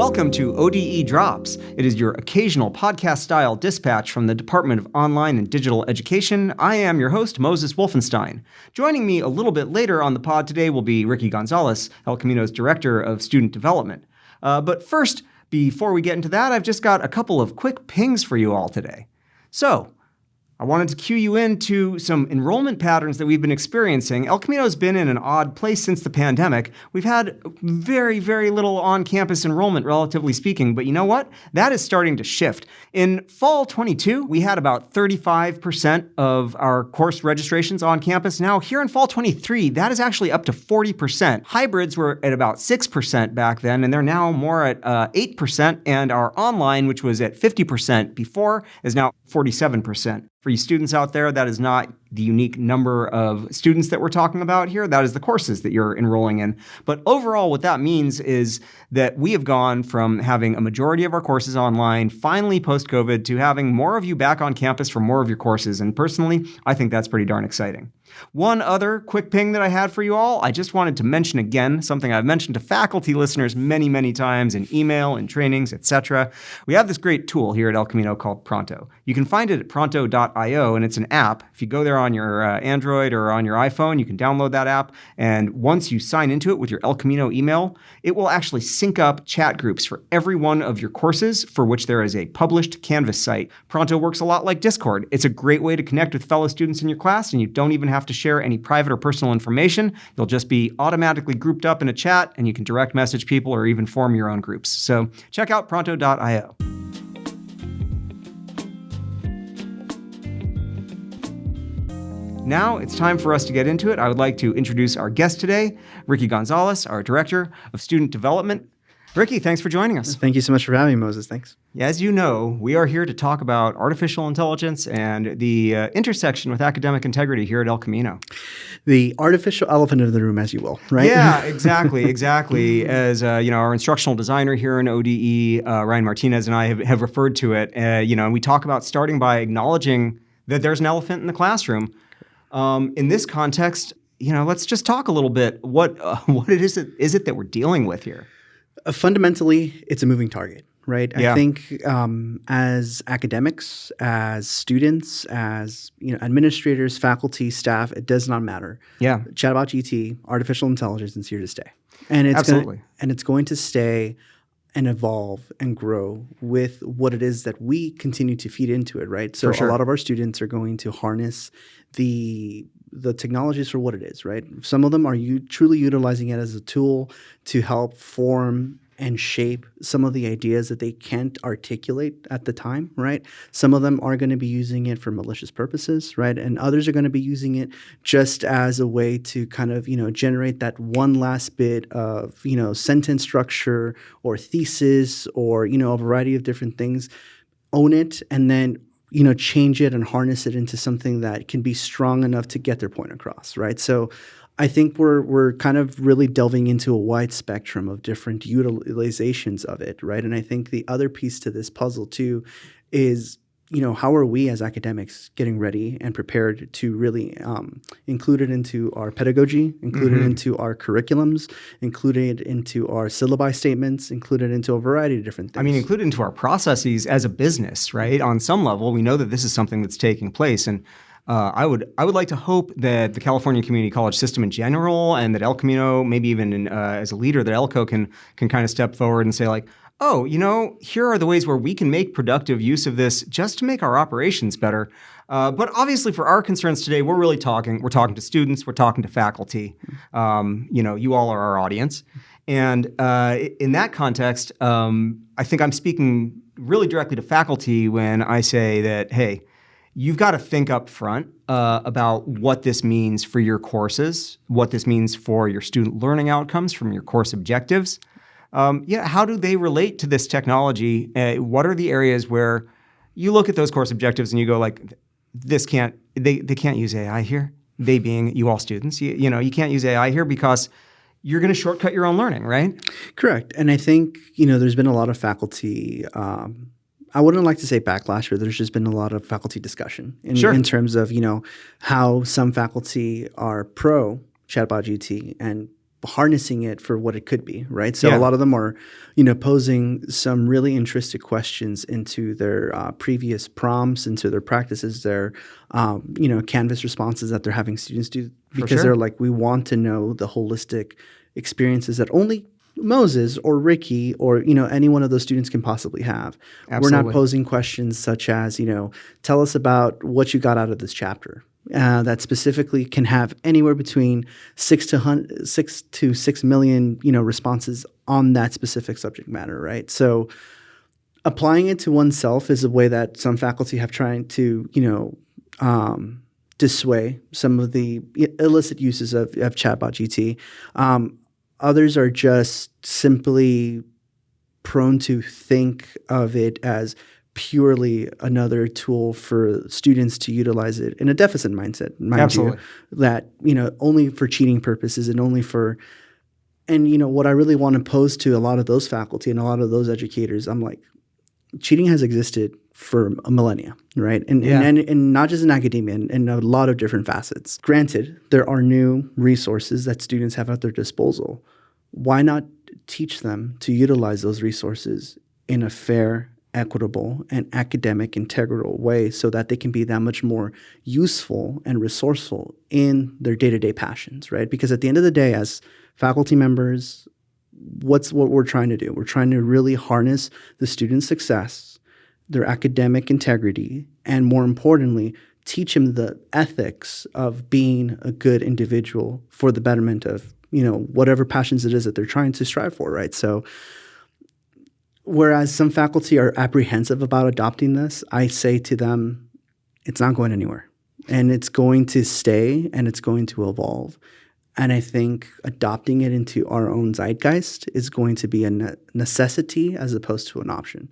Welcome to ODE Drops. It is your occasional podcast-style dispatch from the Department of Online and Digital Education. I am your host, Moses Wolfenstein. Joining me a little bit later on the pod today will be Ricky Gonzalez, El Camino's Director of Student Development. But first, before we get into that, I've just got a couple of quick pings for you all today. So, I wanted to cue you into some enrollment patterns that we've been experiencing. El Camino's been in an odd place since the pandemic. We've had very, very little on-campus enrollment, relatively speaking, but you know what? That is starting to shift. In fall 22, we had about 35% of our course registrations on campus. Now, here in fall 23, that is actually up to 40%. Hybrids were at about 6% back then, and they're now more at 8%, and our online, which was at 50% before, is now 47%. For you students out there, that is not the unique number of students that we're talking about here. That is the courses that you're enrolling in. But overall, what that means is that we have gone from having a majority of our courses online, finally post-COVID, to having more of you back on campus for more of your courses. And personally, I think that's pretty darn exciting. One other quick ping that I had for you all, I just wanted to mention again, something I've mentioned to faculty listeners many, many times in email and trainings, etc. We have this great tool here at El Camino called Pronto. You can find it at pronto.io, and it's an app. If you go there on your Android or on your iPhone, you can download that app. And once you sign into it with your El Camino email, it will actually sync up chat groups for every one of your courses for which there is a published Canvas site. Pronto works a lot like Discord. It's a great way to connect with fellow students in your class, and you don't even have to share any private or personal information. You'll just be automatically grouped up in a chat, and you can direct message people or even form your own groups. So check out pronto.io. Now it's time for us to get into it. I would like to introduce our guest today, Ricky Gonzalez, our Director of Student Development. Ricky, thanks for joining us. Thank you so much for having me, Moses. Thanks. As you know, we are here to talk about artificial intelligence and the intersection with academic integrity here at El Camino. The artificial elephant in the room, as you will, right? Yeah, exactly. As our instructional designer here in ODE, Ryan Martinez, and I have referred to it. And we talk about starting by acknowledging that there's an elephant in the classroom. In this context, let's just talk a little bit. What is it that we're dealing with here? Fundamentally, it's a moving target, right? Yeah. I think as academics, as students, as administrators, faculty, staff, it does not matter. Yeah. Chatbot GT, artificial intelligence is here to stay, and it's going to stay and evolve and grow with what it is that we continue to feed into it, right? So a lot of our students are going to harness the technologies for what it is, right? Some of them are truly utilizing it as a tool to help form and shape some of the ideas that they can't articulate at the time, right? Some of them are going to be using it for malicious purposes, right? And others are going to be using it just as a way to kind of, generate that one last bit of, sentence structure or thesis or, a variety of different things. Own it and then change it and harness it into something that can be strong enough to get their point across, right? So I think we're kind of really delving into a wide spectrum of different utilizations of it, right? And I think the other piece to this puzzle too is, how are we as academics getting ready and prepared to really include it into our pedagogy, include it into our curriculums, include it into our syllabi statements, include it into a variety of different things. I mean, include it into our processes as a business, right? On some level, we know that this is something that's taking place. And I would like to hope that the California Community College system in general and that El Camino, maybe even as a leader, that ELCO can kind of step forward and say like, oh, here are the ways where we can make productive use of this just to make our operations better. But obviously for our concerns today, we're talking to students, we're talking to faculty. You all are our audience. And in that context, I think I'm speaking really directly to faculty when I say that, hey, you've got to think up front about what this means for your courses, what this means for your student learning outcomes from your course objectives. How do they relate to this technology? What are the areas where you look at those course objectives and you go like, they can't use AI here? They being you all students, you can't use AI here because you're going to shortcut your own learning, right? Correct. And I think, there's been a lot of faculty, I wouldn't like to say backlash, but there's just been a lot of faculty discussion in terms of, how some faculty are pro chatbot GT and harnessing it for what it could be, right? So a lot of them are, posing some really interesting questions into their previous prompts, into their practices, their, Canvas responses that they're having students do, because they're like, we want to know the holistic experiences that only Moses or Ricky or, any one of those students can possibly have. Absolutely. We're not posing questions such as, tell us about what you got out of this chapter. That specifically can have anywhere between 6 to 6 million, responses on that specific subject matter, right? So applying it to oneself is a way that some faculty have tried to, dissuade some of the illicit uses of chatbot GT. Others are just simply prone to think of it as purely another tool for students to utilize it in a deficit mindset, mind you, that, only for cheating purposes and only for, and, what I really want to pose to a lot of those faculty and a lot of those educators, I'm like, cheating has existed for a millennia, right? And not just in academia, in a lot of different facets. Granted, there are new resources that students have at their disposal. Why not teach them to utilize those resources in a fair, equitable, and academic integral way so that they can be that much more useful and resourceful in their day-to-day passions, right? Because at the end of the day, as faculty members, what we're trying to do? We're trying to really harness the student's success, their academic integrity, and more importantly, teach them the ethics of being a good individual for the betterment of, whatever passions it is that they're trying to strive for, right? So whereas some faculty are apprehensive about adopting this, I say to them, it's not going anywhere. And it's going to stay and it's going to evolve. And I think adopting it into our own zeitgeist is going to be a necessity as opposed to an option.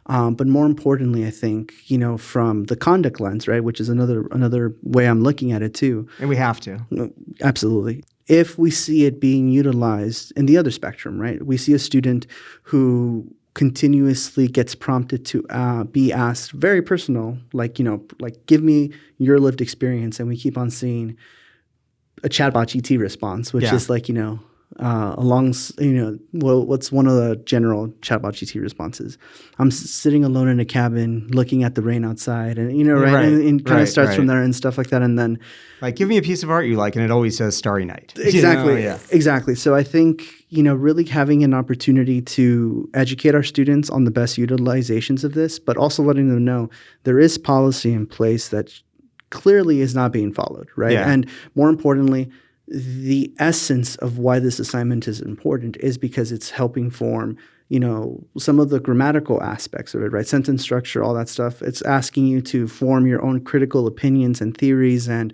But more importantly, I think, from the conduct lens, right, which is another way I'm looking at it too. And we have to. Absolutely. If we see it being utilized in the other spectrum, right, we see a student who continuously gets prompted to be asked very personal, like give me your lived experience. And we keep on seeing a chatbot GT response, which is like, what's one of the general chatbot GT responses? I'm sitting alone in a cabin looking at the rain outside and, right? And kind of starts from there and stuff like that. And then like, give me a piece of art you like. And it always says Starry Night. Exactly. Exactly. So I think, really having an opportunity to educate our students on the best utilizations of this, but also letting them know there is policy in place that clearly is not being followed, right? Yeah. And more importantly, the essence of why this assignment is important is because it's helping form, some of the grammatical aspects of it, right? Sentence structure, all that stuff. It's asking you to form your own critical opinions and theories and,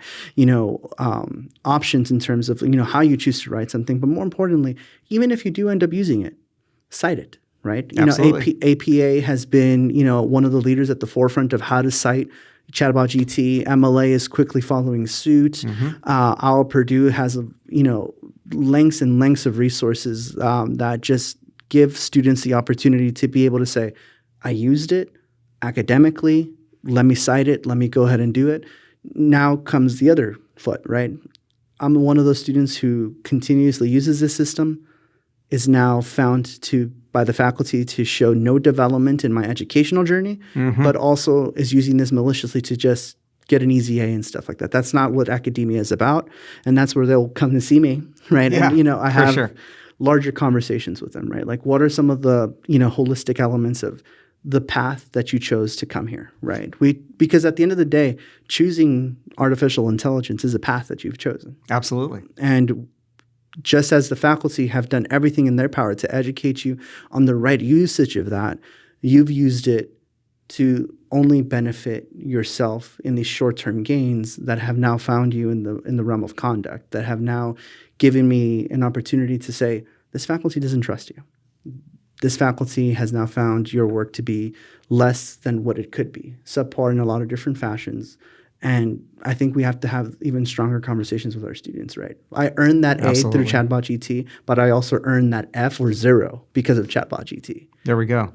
options in terms of, how you choose to write something. But more importantly, even if you do end up using it, cite it, right? Absolutely. APA has been, one of the leaders at the forefront of how to cite chatbot GT. MLA is quickly following suit. Mm-hmm. Our Purdue has, lengths and lengths of resources that just give students the opportunity to be able to say, I used it academically. Let me cite it. Let me go ahead and do it. Now comes the other foot, right? I'm one of those students who continuously uses this system, is now found by the faculty to show no development in my educational journey, mm-hmm. but also is using this maliciously to just get an easy A and stuff like that. That's not what academia is about. And that's where they'll come to see me, right? Yeah, and, I have larger conversations with them, right? Like, what are some of the, holistic elements of the path that you chose to come here, right? Because at the end of the day, choosing artificial intelligence is a path that you've chosen. Absolutely. And just as the faculty have done everything in their power to educate you on the right usage of that, you've used it to only benefit yourself in these short-term gains that have now found you in the realm of conduct, that have now given me an opportunity to say, this faculty doesn't trust you. This faculty has now found your work to be less than what it could be, subpar in a lot of different fashions. And I think we have to have even stronger conversations with our students, right? I earned that Absolutely. A through Chatbot GT, but I also earned that F or 0 because of Chatbot GT. There we go.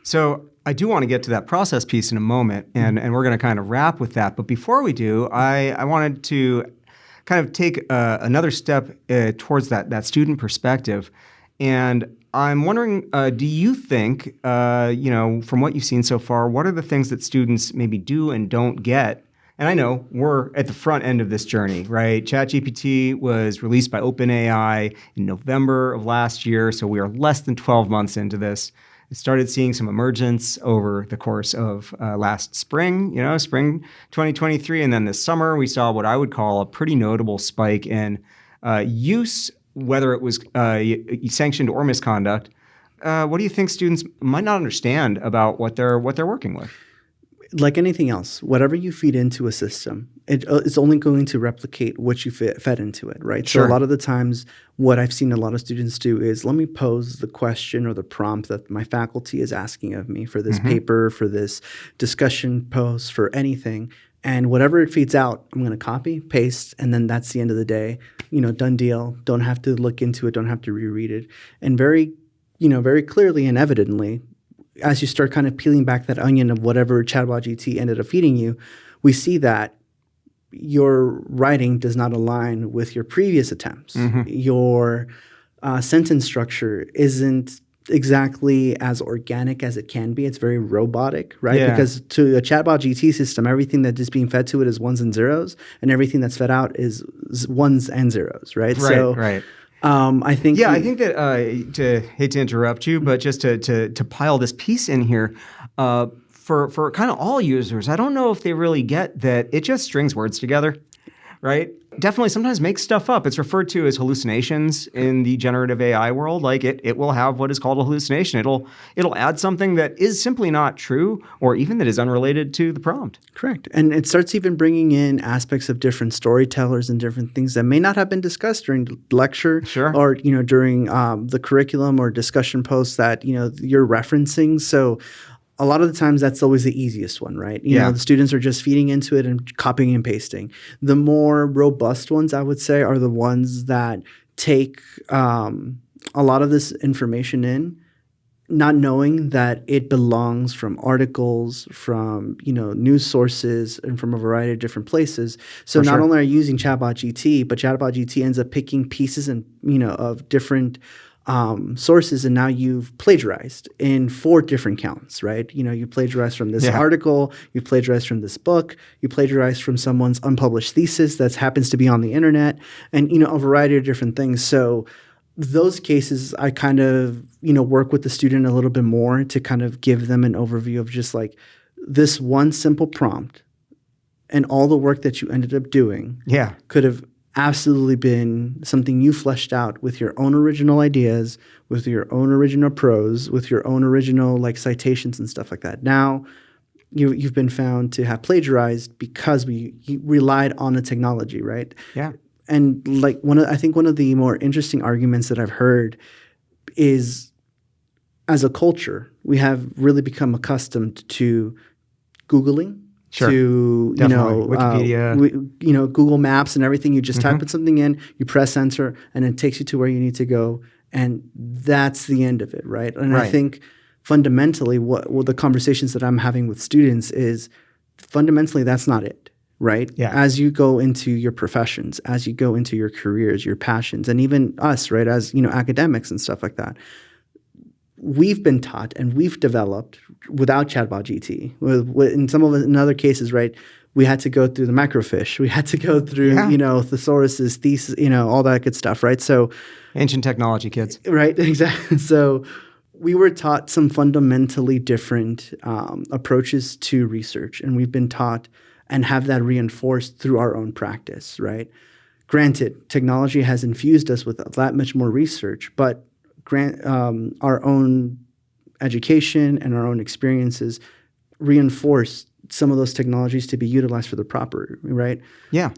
So I do want to get to that process piece in a moment, and we're going to kind of wrap with that. But before we do, I wanted to kind of take another step towards that student perspective. And I'm wondering, do you think, from what you've seen so far, what are the things that students maybe do and don't get? And I know we're at the front end of this journey, right? ChatGPT was released by OpenAI in November of last year, so we are less than 12 months into this. I started seeing some emergence over the course of last spring, spring 2023. And then this summer, we saw what I would call a pretty notable spike in use, whether it was sanctioned or misconduct. What do you think students might not understand about what they're working with? Like anything else, whatever you feed into a system, it's only going to replicate what you fed into it, right? Sure. So a lot of the times, what I've seen a lot of students do is, let me pose the question or the prompt that my faculty is asking of me for this paper, for this discussion post, for anything. And whatever it feeds out, I'm going to copy, paste, and then that's the end of the day. Done deal. Don't have to look into it. Don't have to reread it. And very clearly and evidently, as you start kind of peeling back that onion of whatever ChatGPT ended up feeding you, we see that your writing does not align with your previous attempts. Your sentence structure isn't exactly as organic as it can be. It's very robotic, right? Yeah. Because to a ChatGPT system, everything that is being fed to it is ones and zeros, and everything that's fed out is ones and zeros, right? Right. I think that hate to interrupt you, but just to pile this piece in here, for kind of all users, I don't know if they really get that it just strings words together, right? Definitely sometimes makes stuff up. It's referred to as hallucinations in the generative AI world. Like it will have what is called a hallucination. It'll add something that is simply not true, or even that is unrelated to the prompt. Correct. And it starts even bringing in aspects of different storytellers and different things that may not have been discussed during the lecture, Sure. or during the curriculum or discussion posts that you're referencing. So a lot of the times that's always the easiest one, right? The students are just feeding into it and copying and pasting. The more robust ones, I would say, are the ones that take a lot of this information in, not knowing that it belongs from articles, from news sources, and from a variety of different places. So not only are you using ChatGPT, but ChatGPT ends up picking pieces and of different sources, and now you've plagiarized in 4 different counts, right? You plagiarized from this article, you plagiarized from this book, you plagiarized from someone's unpublished thesis that happens to be on the internet, and a variety of different things. So those cases, I kind of work with the student a little bit more to kind of give them an overview of just like this one simple prompt, and all the work that you ended up doing could have absolutely been something you fleshed out with your own original ideas, with your own original prose, with your own original citations and stuff like that. Now you've been found to have plagiarized because we relied on the technology, right? Yeah. And I think one of the more interesting arguments that I've heard is, as a culture, we have really become accustomed to Googling. Sure. To Wikipedia, Google Maps and everything. You just type something in, you press enter, and it takes you to where you need to go, and that's the end of it, right? And I think fundamentally, what the conversations that I'm having with students is fundamentally that's not it, right? Yeah. As you go into your professions, as you go into your careers, your passions, and even us, right, as academics and stuff like that. We've been taught and we've developed without ChatGPT. In other cases, right, we had to go through the microfiche. We had to go through, thesauruses, thesis, all that good stuff, right? So ancient technology, kids. Right, exactly. So we were taught some fundamentally different approaches to research, and we've been taught and have that reinforced through our own practice, right? Granted, technology has infused us with that much more research, but our own education and our own experiences reinforce some of those technologies to be utilized for the proper, right? Yeah.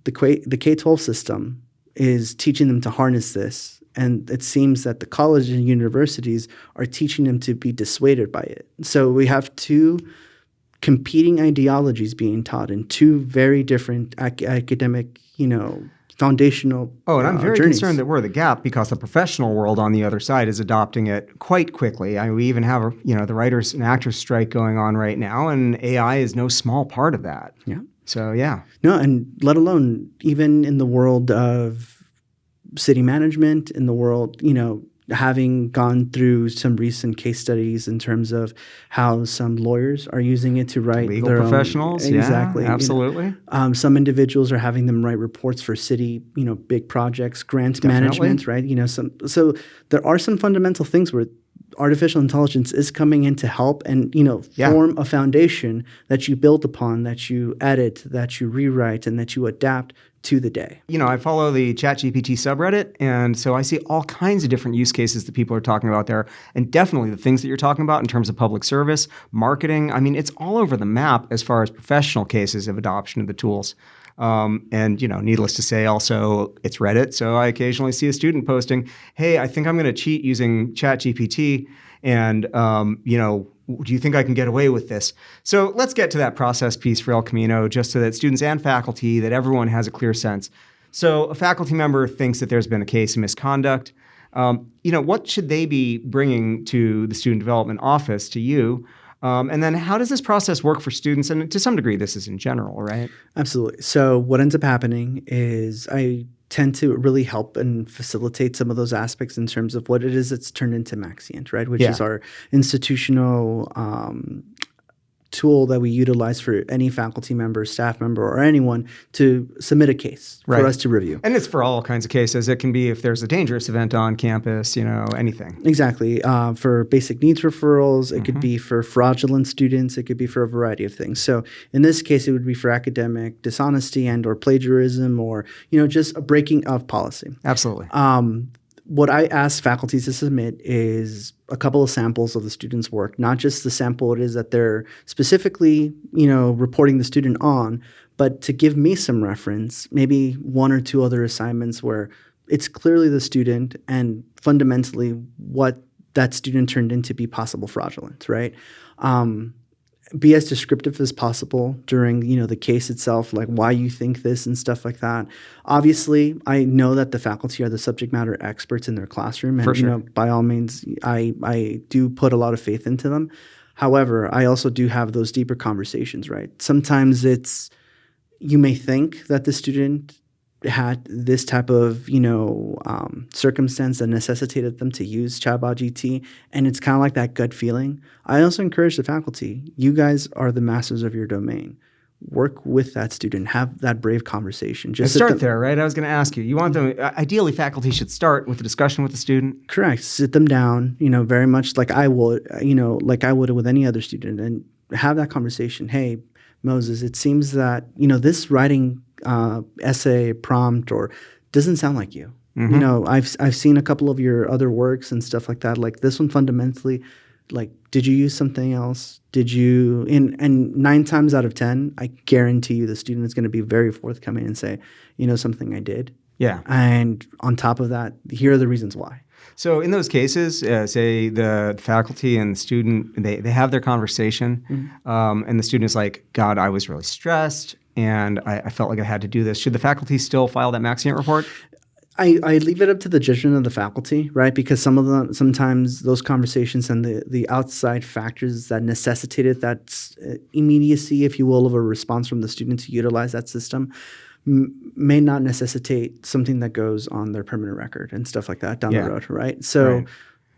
The K-12 system is teaching them to harness this, and it seems that the colleges and universities are teaching them to be dissuaded by it. So we have 2 competing ideologies being taught in 2 very different academic, foundational and I'm very journeys. concerned that we're the gap, because the professional world on the other side is adopting it quite quickly. We even have the writers and actors strike going on right now, and AI is no small part of that. Yeah. So, yeah. No, and let alone even in the world of city management, in the world, having gone through some recent case studies in terms of how some lawyers are using it to write legal their professionals. own. Exactly. Yeah, absolutely. Some individuals are having them write reports for city, big projects, grant management, right? So there are some fundamental things where artificial intelligence is coming in to help and, form a foundation that you build upon, that you edit, that you rewrite, and that you adapt to the day. I follow the ChatGPT subreddit, and so I see all kinds of different use cases that people are talking about there, and definitely the things that you're talking about in terms of public service, marketing. I mean, it's all over the map as far as professional cases of adoption of the tools. And, needless to say, also, it's Reddit, so I occasionally see a student posting, hey, I think I'm going to cheat using ChatGPT, and, do you think I can get away with this? So let's get to that process piece for El Camino, just so that students and faculty, that everyone has a clear sense. So a faculty member thinks that there's been a case of misconduct. What should they be bringing to the student development office, to you? And then how does this process work for students? And to some degree, this is in general, right? Absolutely. So what ends up happening is I tend to really help and facilitate some of those aspects in terms of what it is that's turned into Maxient, right? Which is our institutional tool that we utilize for any faculty member, staff member, or anyone to submit a case for us to review. And it's for all kinds of cases. It can be if there's a dangerous event on campus, anything. Exactly. For basic needs referrals, it could be for fraudulent students, it could be for a variety of things. So in this case, it would be for academic dishonesty and or plagiarism or, just a breaking of policy. Absolutely. What I ask faculty to submit is a couple of samples of the student's work, not just the sample it is that they're specifically, reporting the student on, but to give me some reference, maybe one or two other assignments where it's clearly the student and fundamentally what that student turned into be possible fraudulent, right? Be as descriptive as possible during, the case itself, like why you think this and stuff like that. Obviously, I know that the faculty are the subject matter experts in their classroom. And, For sure. By all means, I do put a lot of faith into them. However, I also do have those deeper conversations, right? Sometimes you may think that the student had this type of, circumstance that necessitated them to use Chatbot GT, and it's kind of like that gut feeling. I also encourage the faculty, you guys are the masters of your domain. Work with that student, have that brave conversation. Just start there, right? I was going to ask you want them, ideally faculty should start with a discussion with the student. Correct. Sit them down, very much like I would, like I would with any other student, and have that conversation. Hey, Moses, it seems that, this writing essay, prompt, or doesn't sound like you. I've seen a couple of your other works and stuff like that. Like this one fundamentally, like, did you use something else? Did you, and 9 times out of 10, I guarantee you the student is going to be very forthcoming and say, something I did. Yeah. And on top of that, here are the reasons why. So in those cases, say the faculty and the student, they have their conversation, and the student is like, God, I was really stressed, and I felt like I had to do this. Should the faculty still file that Maxient report? I leave it up to the judgment of the faculty, right? Because sometimes those conversations and the outside factors that necessitated that immediacy, if you will, of a response from the student to utilize that system may not necessitate something that goes on their permanent record and stuff like that down the road, right? So,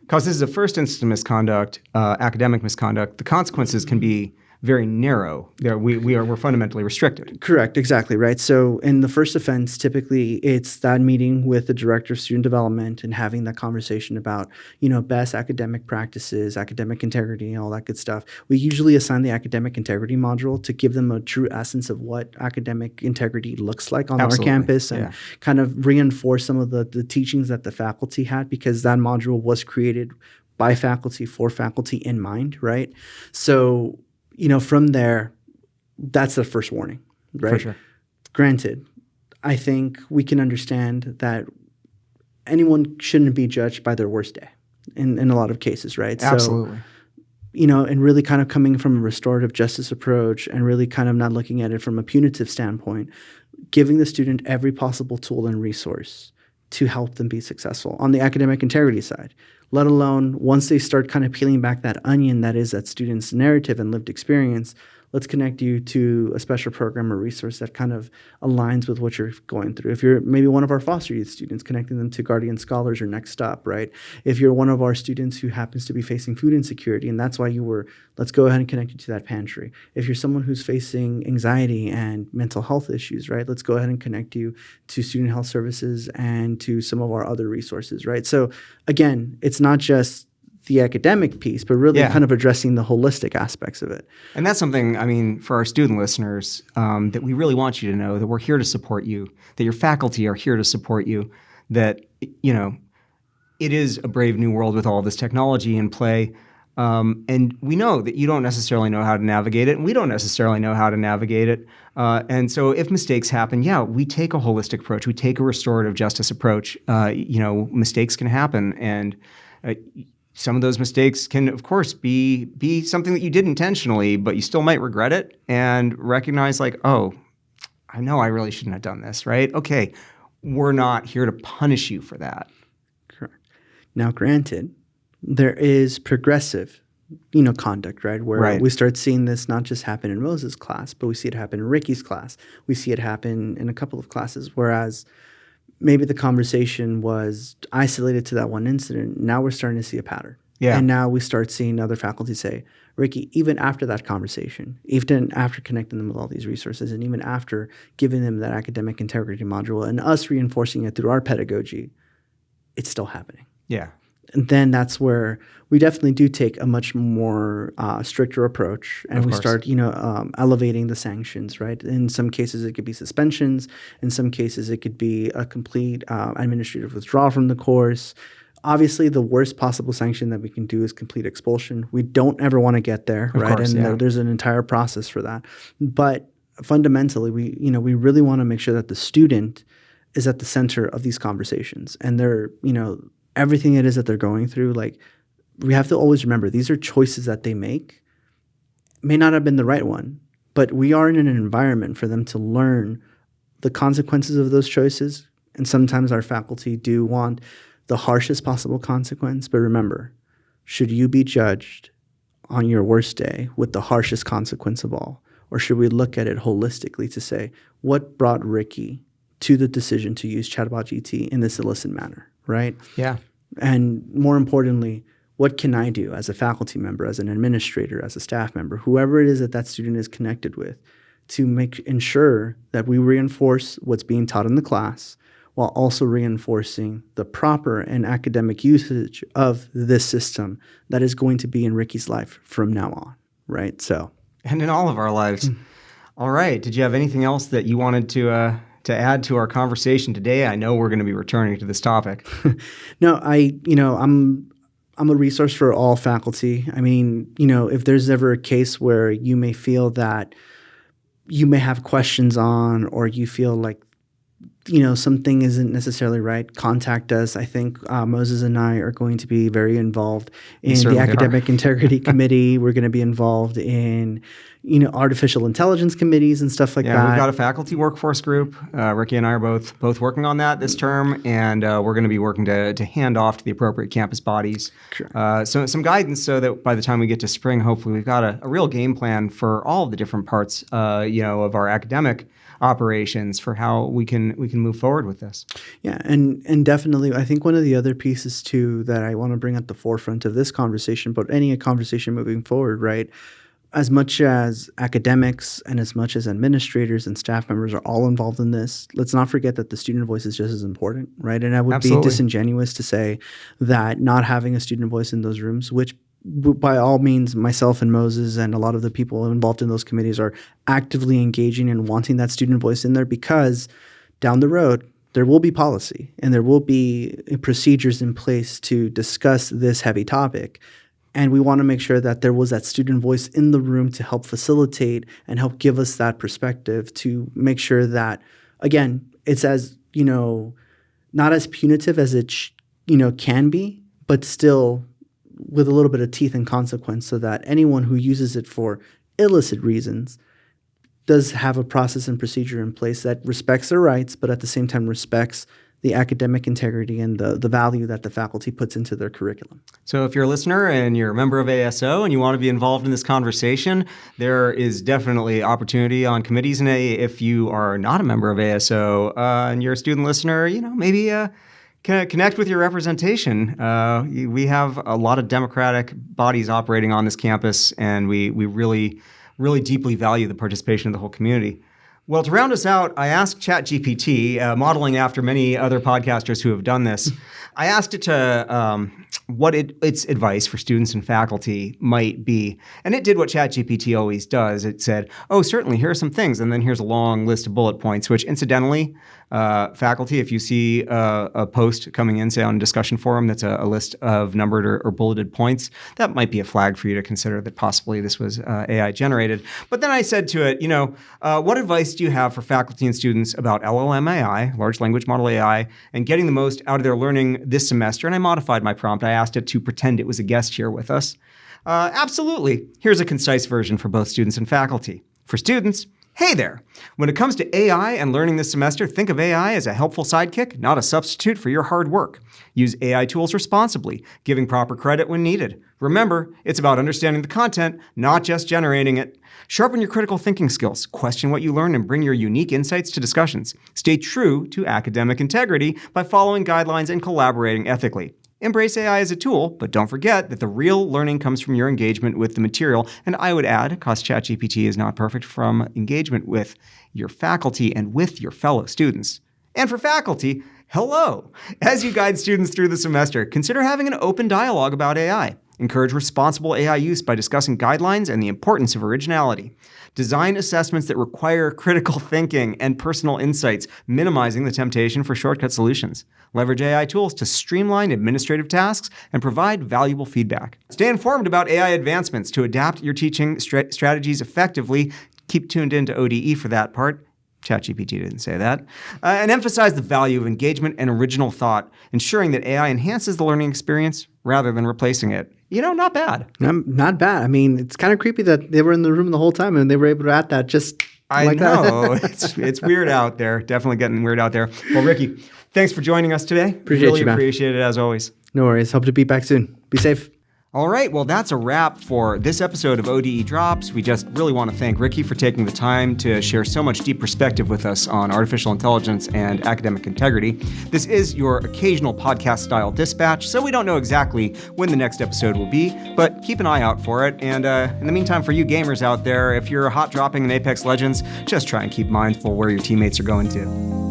because this is a first instance of misconduct, academic misconduct, the consequences can be very narrow. We're fundamentally restricted. Correct, exactly, right? So in the first offense, typically it's that meeting with the director of student development and having that conversation about, best academic practices, academic integrity, and all that good stuff. We usually assign the academic integrity module to give them a true essence of what academic integrity looks like on our campus and kind of reinforce some of the teachings that the faculty had, because that module was created by faculty for faculty in mind, right? So from there, that's the first warning, right? For sure. Granted, I think we can understand that anyone shouldn't be judged by their worst day in a lot of cases, right? Absolutely. So, and really kind of coming from a restorative justice approach and really kind of not looking at it from a punitive standpoint, giving the student every possible tool and resource to help them be successful on the academic integrity side. Let alone once they start kind of peeling back that onion that is that student's narrative and lived experience, let's connect you to a special program or resource that kind of aligns with what you're going through. If you're maybe one of our foster youth students, connecting them to Guardian Scholars or Next Stop, right? If you're one of our students who happens to be facing food insecurity and that's why you were, let's go ahead and connect you to that pantry. If you're someone who's facing anxiety and mental health issues, right? Let's go ahead and connect you to Student Health Services and to some of our other resources, right? So again, it's not just the academic piece, but really kind of addressing the holistic aspects of it. And that's something, I mean, for our student listeners, that we really want you to know, that we're here to support you, that your faculty are here to support you, that, you know, it is a brave new world with all this technology in play. And we know that you don't necessarily know how to navigate it, and we don't necessarily know how to navigate it. And so if mistakes happen, we take a holistic approach. We take a restorative justice approach. You know, mistakes can happen, and some of those mistakes can, of course, be something that you did intentionally, but you still might regret it and recognize like, oh, I know I really shouldn't have done this, right? Okay, we're not here to punish you for that. Correct. Now, granted, there is progressive, you know, conduct, right? Where we start seeing this not just happen in Moses' class, but we see it happen in Ricky's class. We see it happen in a couple of classes, whereas maybe the conversation was isolated to that one incident. Now we're starting to see a pattern. Yeah. And now we start seeing other faculty say, Ricky, even after that conversation, even after connecting them with all these resources, and even after giving them that academic integrity module and us reinforcing it through our pedagogy, it's still happening. Yeah. And then that's where we definitely do take a much more stricter approach, and we start, you know, elevating the sanctions, right? In some cases, it could be suspensions. In some cases, it could be a complete administrative withdrawal from the course. Obviously, the worst possible sanction that we can do is complete expulsion. We don't ever want to get there, right? And there's an entire process for that. But fundamentally, we really want to make sure that the student is at the center of these conversations, and they're, you know, everything it is that they're going through, like, we have to always remember these are choices that they make. May not have been the right one, but we are in an environment for them to learn the consequences of those choices. And sometimes our faculty do want the harshest possible consequence. But remember, should you be judged on your worst day with the harshest consequence of all? Or should we look at it holistically to say, what brought Ricky to the decision to use Chatbot GT in this illicit manner? Right? Yeah. And more importantly, what can I do as a faculty member, as an administrator, as a staff member, whoever it is that that student is connected with, to ensure that we reinforce what's being taught in the class while also reinforcing the proper and academic usage of this system that is going to be in Ricky's life from now on, right? So, and in all of our lives. All right. Did you have anything else that you wanted to add to our conversation today? I know we're going to be returning to this topic. No, I'm a resource for all faculty. I mean, you know, if there's ever a case where you may feel that you may have questions on, or you feel like, you know, something isn't necessarily right, contact us. I think Moses and I are going to be very involved in the Academic Integrity Committee. We're going to be involved in, you know, artificial intelligence committees and stuff like that. Yeah, we've got a faculty workforce group. Ricky and I are both working on that this term, and we're going to be working to hand off to the appropriate campus bodies. Sure. So some guidance so that by the time we get to spring, hopefully we've got a real game plan for all of the different parts, you know, of our academic operations for how we can move forward with this. Yeah, and definitely, I think one of the other pieces too that I want to bring at the forefront of this conversation, but any conversation moving forward, right? As much as academics and as much as administrators and staff members are all involved in this, let's not forget that the student voice is just as important, right? And I would be disingenuous to say that not having a student voice in those rooms, which by all means, myself and Moses and a lot of the people involved in those committees are actively engaging and wanting that student voice in there, because down the road, there will be policy and there will be procedures in place to discuss this heavy topic. And we want to make sure that there was that student voice in the room to help facilitate and help give us that perspective to make sure that, again, it's as, you know, not as punitive as it, can be, but still with a little bit of teeth and consequence, so that anyone who uses it for illicit reasons does have a process and procedure in place that respects their rights, but at the same time respects the academic integrity and the value that the faculty puts into their curriculum. So if you're a listener and you're a member of ASO and you want to be involved in this conversation, there is definitely opportunity on committees. And if you are not a member of ASO and you're a student listener, maybe connect with your representation. We have a lot of democratic bodies operating on this campus, and we really, really deeply value the participation of the whole community. Well, to round us out, I asked ChatGPT, modeling after many other podcasters who have done this, I asked it to what its advice for students and faculty might be. And it did what ChatGPT always does. It said, oh, certainly, here are some things. And then here's a long list of bullet points, which incidentally, faculty, if you see a post coming in, say on a discussion forum that's a list of numbered or bulleted points, that might be a flag for you to consider that possibly this was AI generated. But then I said to it, what advice do you have for faculty and students about LLM AI, large language model AI, and getting the most out of their learning this semester? And I modified my prompt. I asked it to pretend it was a guest here with us. Absolutely. Here's a concise version for both students and faculty. For students, hey there! When it comes to AI and learning this semester, think of AI as a helpful sidekick, not a substitute for your hard work. Use AI tools responsibly, giving proper credit when needed. Remember, it's about understanding the content, not just generating it. Sharpen your critical thinking skills, question what you learn, and bring your unique insights to discussions. Stay true to academic integrity by following guidelines and collaborating ethically. Embrace AI as a tool, but don't forget that the real learning comes from your engagement with the material. And I would add, because ChatGPT is not perfect, from engagement with your faculty and with your fellow students. And for faculty, hello! As you guide students through the semester, consider having an open dialogue about AI. Encourage responsible AI use by discussing guidelines and the importance of originality. Design assessments that require critical thinking and personal insights, minimizing the temptation for shortcut solutions. Leverage AI tools to streamline administrative tasks and provide valuable feedback. Stay informed about AI advancements to adapt your teaching strategies effectively. Keep tuned into ODE for that part. ChatGPT didn't say that. And emphasize the value of engagement and original thought, ensuring that AI enhances the learning experience rather than replacing it. Not bad. Not bad. I mean, it's kind of creepy that they were in the room the whole time and they were able to add that just like that. I know. It's weird out there. Definitely getting weird out there. Well, Ricky, thanks for joining us today. Really appreciate it as always. No worries. Hope to be back soon. Be safe. All right, well, that's a wrap for this episode of ODE Drops. We just really want to thank Ricky for taking the time to share so much deep perspective with us on artificial intelligence and academic integrity. This is your occasional podcast-style dispatch, so we don't know exactly when the next episode will be, but keep an eye out for it. And in the meantime, for you gamers out there, if you're hot dropping in Apex Legends, just try and keep mindful where your teammates are going to.